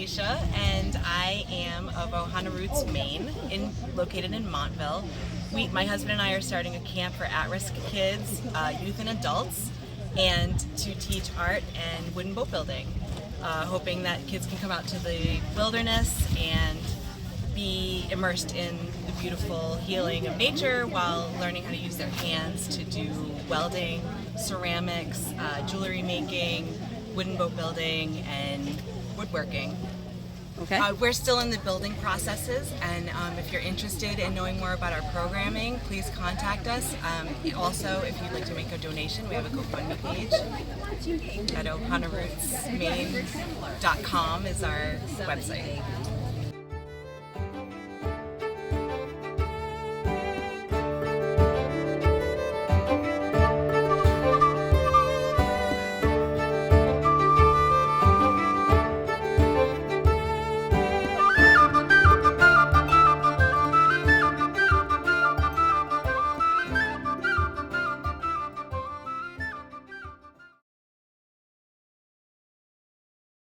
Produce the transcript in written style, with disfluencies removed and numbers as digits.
Alicia, and I am of Ohana Roots Maine, located in Montville. My husband and I are starting a camp for at-risk kids, youth and adults, and to teach art and wooden boat building, hoping that kids can come out to the wilderness and be immersed in the beautiful healing of nature while learning how to use their hands to do welding, ceramics, jewelry making, wooden boat building, and woodworking. Okay. We're still in the building processes, and if you're interested in knowing more about our programming, please contact us. Also, if you'd like to make a donation, we have a GoFundMe page at ohanarootsmaine.com is our website.